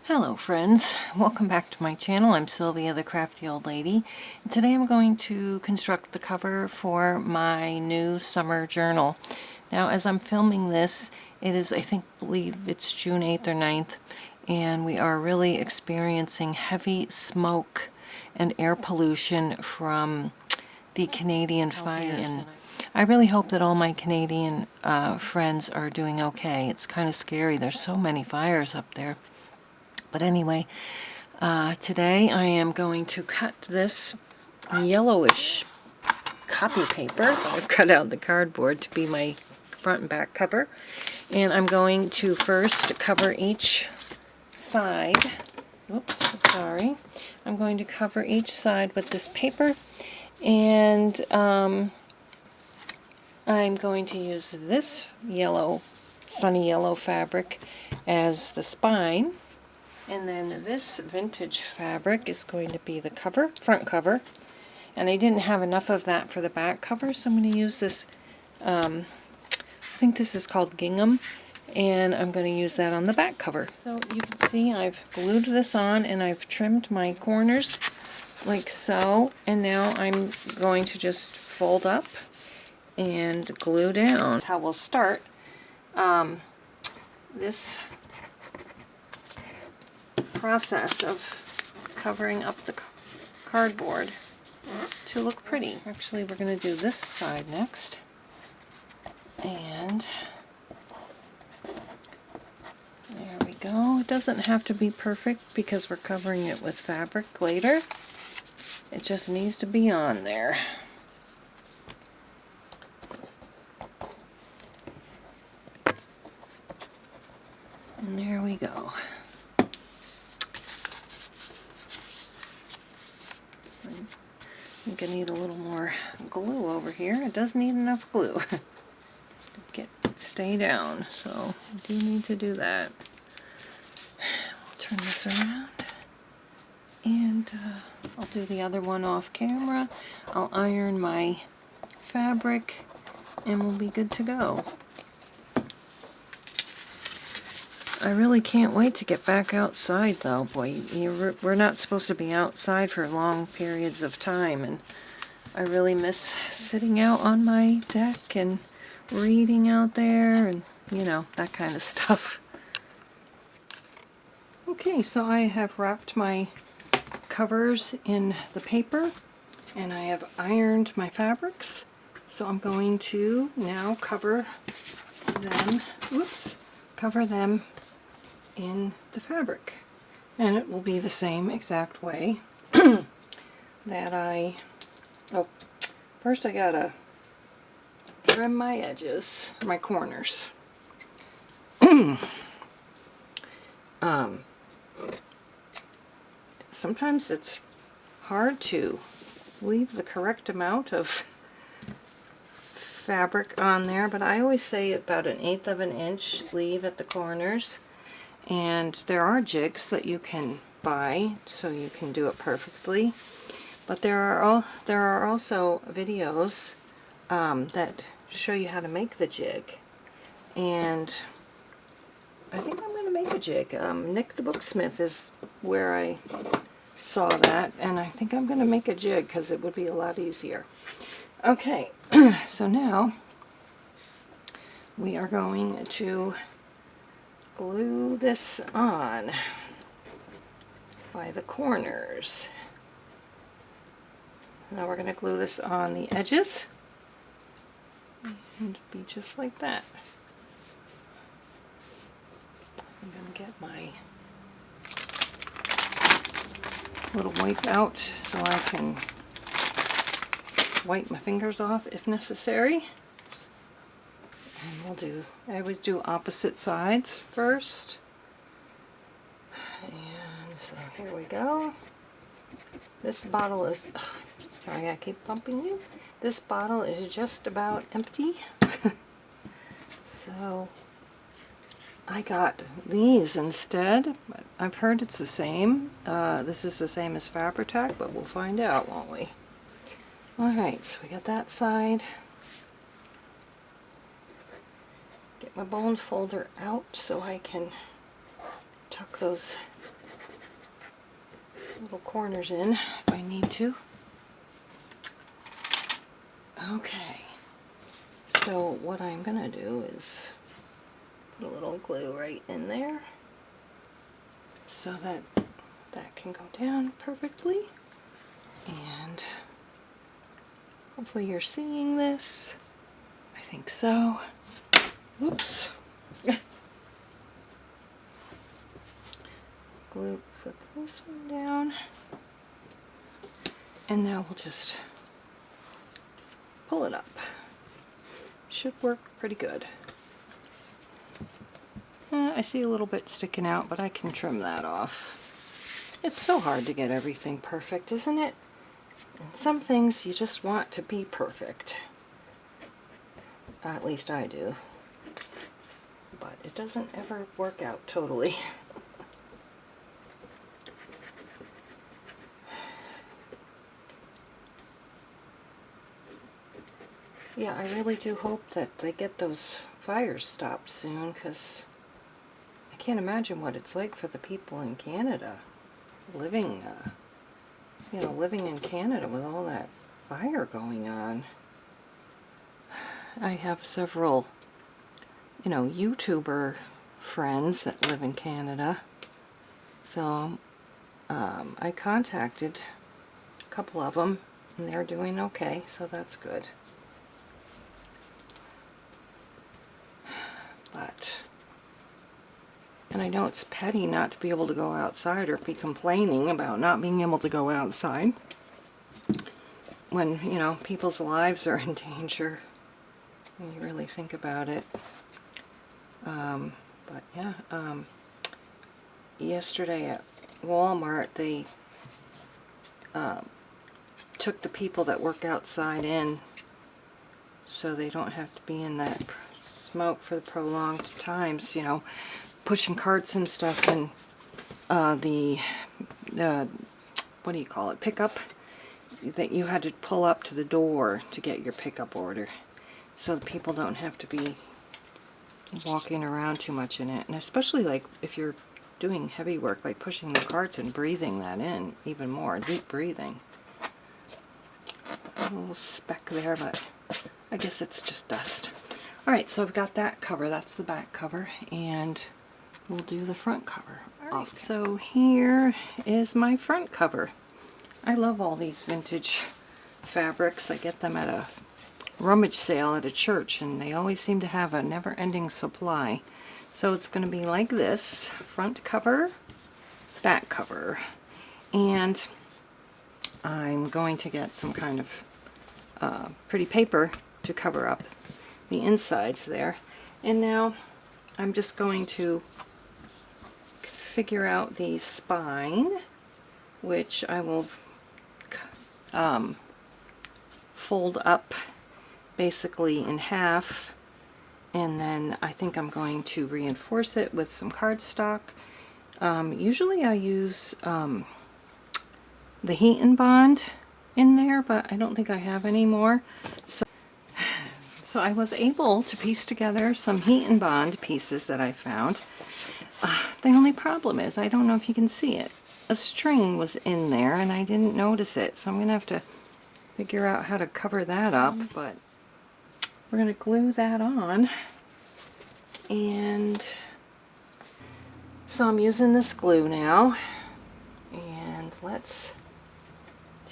Hello friends, welcome back to my channel. I'm Sylvia the Crafty Old Lady. And today I'm going to construct the cover for my new summer journal. Now as I'm filming this, it is, I believe it's June 8th or 9th, and we are really experiencing heavy smoke and air pollution from the Canadian fires. And I really hope that all my Canadian friends are doing okay. It's kind of scary. There's so many fires up there. But anyway, today I am going to cut this yellowish copy paper that I've cut out the cardboard to be my front and back cover. And I'm going to first cover each side. Oops, sorry. I'm going to cover each side with this paper. And I'm going to use this yellow, sunny yellow fabric as the spine. And then this vintage fabric is going to be the cover, front cover. And I didn't have enough of that for the back cover, so I'm going to use this, I think this is called gingham, and I'm going to use that on the back cover. So you can see I've glued this on and I've trimmed my corners like so. And now I'm going to just fold up and glue down. That's how we'll start this process of covering up the cardboard to look pretty. Actually, we're going to do this side next. And there we go. It doesn't have to be perfect because we're covering it with fabric later. It just needs to be on there. And there we go. I think I need a little more glue over here. It does need enough glue to stay down, so I do need to do that. I'll turn this around, and I'll do the other one off camera. I'll iron my fabric, and we'll be good to go. I really can't wait to get back outside, though. Boy, we're not supposed to be outside for long periods of time, and I really miss sitting out on my deck and reading out there and, you know, that kind of stuff. Okay, so I have wrapped my covers in the paper, and I have ironed my fabrics. So I'm going to now cover them, cover them in the fabric, and it will be the same exact way that first I gotta trim my edges, my corners. Sometimes it's hard to leave the correct amount of fabric on there, but I always say about 1/8 of an inch leave at the corners. And there are jigs that you can buy, so you can do it perfectly. But there are also videos that show you how to make the jig. And I think I'm going to make a jig. Nick the Booksmith is where I saw that, and I think I'm going to make a jig because it would be a lot easier. Okay, so now we are going to glue this on by the corners. Now we're going to glue this on the edges and be just like that. I'm going to get my little wipe out so I can wipe my fingers off if necessary. And I would do opposite sides first. And so here we go. This bottle is, sorry I keep bumping you. This bottle is just about empty. So I got these instead. I've heard it's the same. This is the same as Fabri-Tac, but we'll find out, won't we? Alright, so we got that side. Get my bone folder out so I can tuck those little corners in if I need to. Okay, so what I'm going to do is put a little glue right in there so that that can go down perfectly. And hopefully you're seeing this. I think so. Oops. Glue, put this one down. And now we'll just pull it up. Should work pretty good. I see a little bit sticking out, but I can trim that off. It's so hard to get everything perfect, isn't it? And some things you just want to be perfect. At least I do. But it doesn't ever work out totally. Yeah, I really do hope that they get those fires stopped soon, because I can't imagine what it's like for the people in Canada living, living in Canada with all that fire going on. I have several, YouTuber friends that live in Canada, so I contacted a couple of them, and they're doing okay, so that's good. And I know it's petty not to be able to go outside or be complaining about not being able to go outside when, people's lives are in danger when you really think about it. But yeah, yesterday at Walmart, they took the people that work outside in so they don't have to be in that smoke for the prolonged times, pushing carts and stuff, and the what do you call it, pickup, that you had to pull up to the door to get your pickup order, so the people don't have to be walking around too much in it. And especially like if you're doing heavy work like pushing the carts and breathing that in even more, deep breathing. A little speck there, but I guess it's just dust. Alright, so I've got that cover, that's the back cover, and we'll do the front cover. Alright, so here is my front cover. I love all these vintage fabrics. I get them at a rummage sale at a church, and they always seem to have a never-ending supply. So it's going to be like this: front cover, back cover, and I'm going to get some kind of pretty paper to cover up the insides there. And now I'm just going to figure out the spine, which I will fold up basically in half, and then I think I'm going to reinforce it with some cardstock. Usually I use the Heat and Bond in there, but I don't think I have any more. So I was able to piece together some Heat and Bond pieces that I found. The only problem is, I don't know if you can see it, a string was in there and I didn't notice it, so I'm going to have to figure out how to cover that up, but we're going to glue that on. And so I'm using this glue now, and let's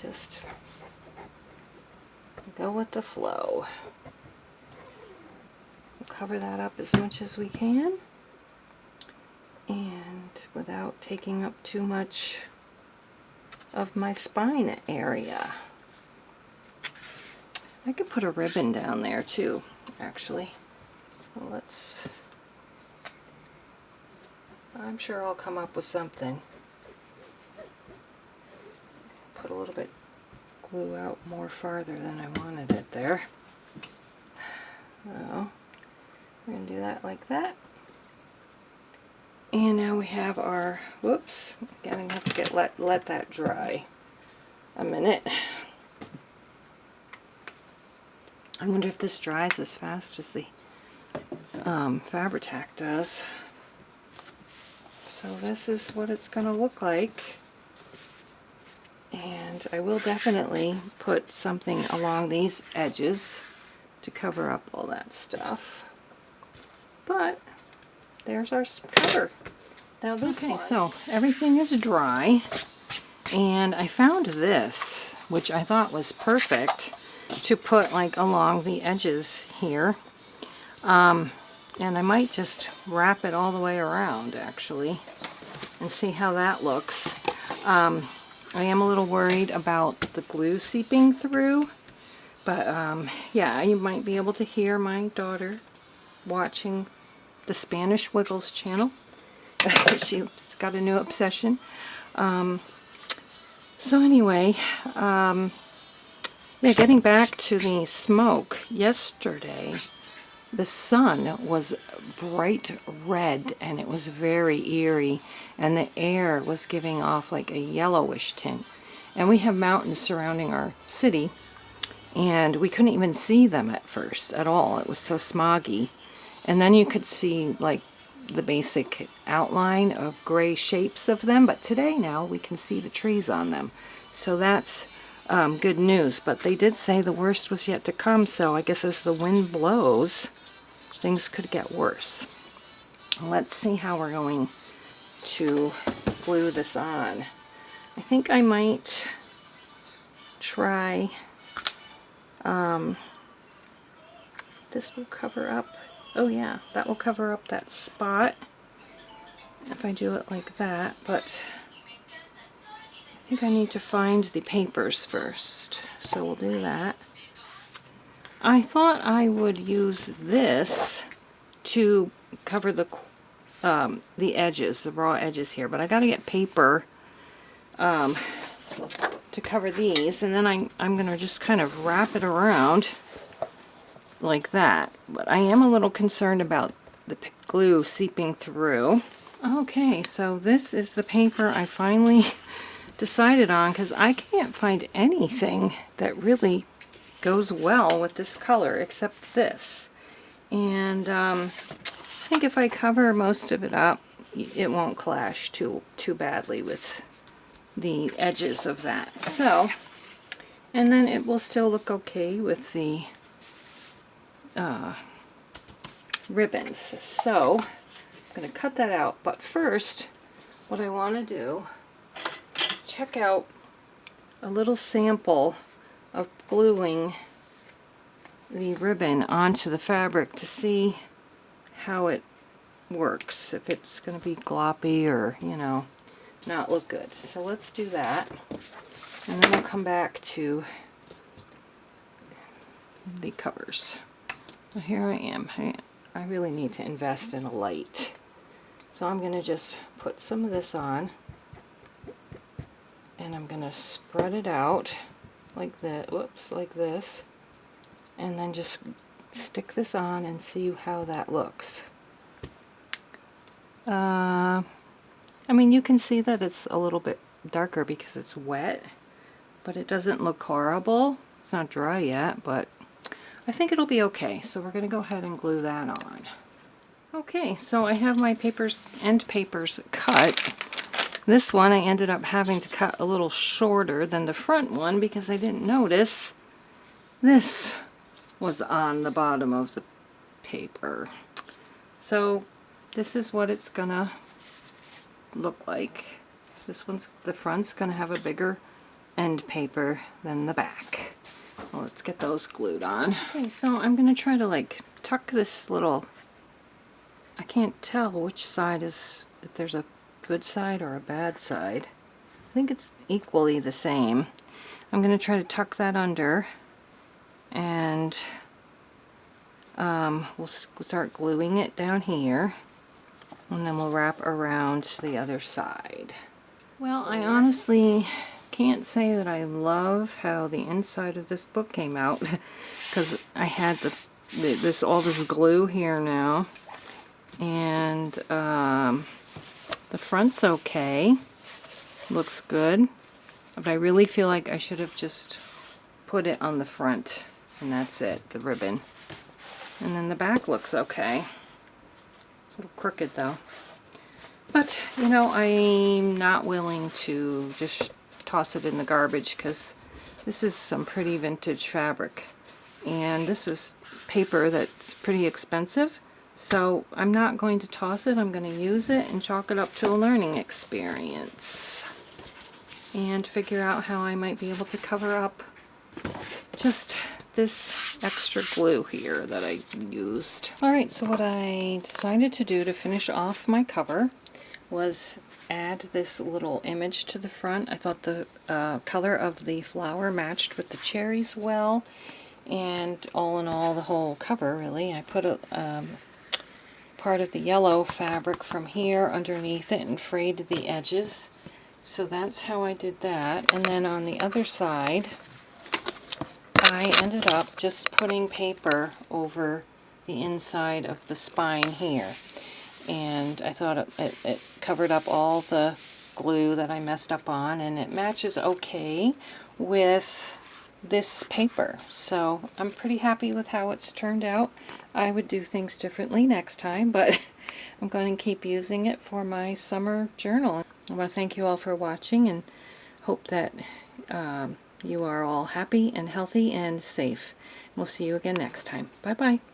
just go with the flow. We'll cover that up as much as we can, and without taking up too much of my spine area. I could put a ribbon down there too, actually. Well, I'm sure I'll come up with something. Put a little bit glue out more farther than I wanted it there. So we're going to do that like that. And now we have our, whoops, again, I have to let that dry a minute. I wonder if this dries as fast as the Fabri-Tac does. So this is what it's going to look like And I will definitely put something along these edges to cover up all that stuff. But there's our cover. Now this one. So everything is dry, and I found this, which I thought was perfect to put like along the edges here. And I might just wrap it all the way around actually and see how that looks. I am a little worried about the glue seeping through, but yeah, you might be able to hear my daughter watching the Spanish Wiggles channel. She's got a new obsession. So anyway, yeah, getting back to the smoke, yesterday the sun was bright red and it was very eerie, and the air was giving off like a yellowish tint. And we have mountains surrounding our city, and we couldn't even see them at first at all. It was so smoggy. And then you could see like the basic outline of gray shapes of them, but today now we can see the trees on them. So that's good news. But they did say the worst was yet to come, so I guess as the wind blows, things could get worse. Let's see how we're going to glue this on. I think I might try, this will cover up, oh yeah, that will cover up that spot if I do it like that, but I think I need to find the papers first, so we'll do that. I thought I would use this to cover the edges, the raw edges here, but I gotta get paper to cover these, and then I'm gonna just kind of wrap it around like that. But I am a little concerned about the glue seeping through. Okay, so this is the paper I finally decided on, because I can't find anything that really goes well with this color except this. And I think if I cover most of it up, it won't clash too badly with the edges of that. So, and then it will still look okay with the ribbons. So I'm going to cut that out, but first what I want to do is check out a little sample of gluing the ribbon onto the fabric to see how it works, if it's going to be gloppy or, you know, not look good. So let's do that, and then we'll come back to the covers. So here I am. I really need to invest in a light. So I'm going to just put some of this on, and I'm going to spread it out like that, whoops, like this, and then just stick this on and see how that looks. I mean, you can see that it's a little bit darker because it's wet, but it doesn't look horrible. It's not dry yet, but I think it'll be okay. So we're going to go ahead and glue that on. Okay, so I have my end papers cut. This one I ended up having to cut a little shorter than the front one because I didn't notice this was on the bottom of the paper. So this is what it's gonna look like. The front's gonna have a bigger end paper than the back. Well, let's get those glued on. Okay, so I'm gonna try to like tuck this little, I can't tell which side is, if there's a good side or a bad side. I think it's equally the same. I'm gonna try to tuck that under, and we'll start gluing it down here, and then we'll wrap around the other side. Well, I honestly can't say that I love how the inside of this book came out because I had all this glue here now, and the front's okay, looks good, but I really feel like I should have just put it on the front, and that's it, the ribbon. And then the back looks okay. A little crooked though. But, you know, I'm not willing to just toss it in the garbage because this is some pretty vintage fabric. And this is paper that's pretty expensive. So I'm not going to toss it. I'm going to use it and chalk it up to a learning experience. And figure out how I might be able to cover up just this extra glue here that I used. Alright, so what I decided to do to finish off my cover was add this little image to the front. I thought the color of the flower matched with the cherries well, and all in all, the whole cover really. I put a part of the yellow fabric from here underneath it and frayed the edges. So that's how I did that. And then on the other side, I ended up just putting paper over the inside of the spine here. And I thought it covered up all the glue that I messed up on, and it matches okay with this paper. So I'm pretty happy with how it's turned out. I would do things differently next time, but I'm going to keep using it for my summer journal. I want to thank you all for watching and hope that you are all happy and healthy and safe. We'll see you again next time. Bye-bye.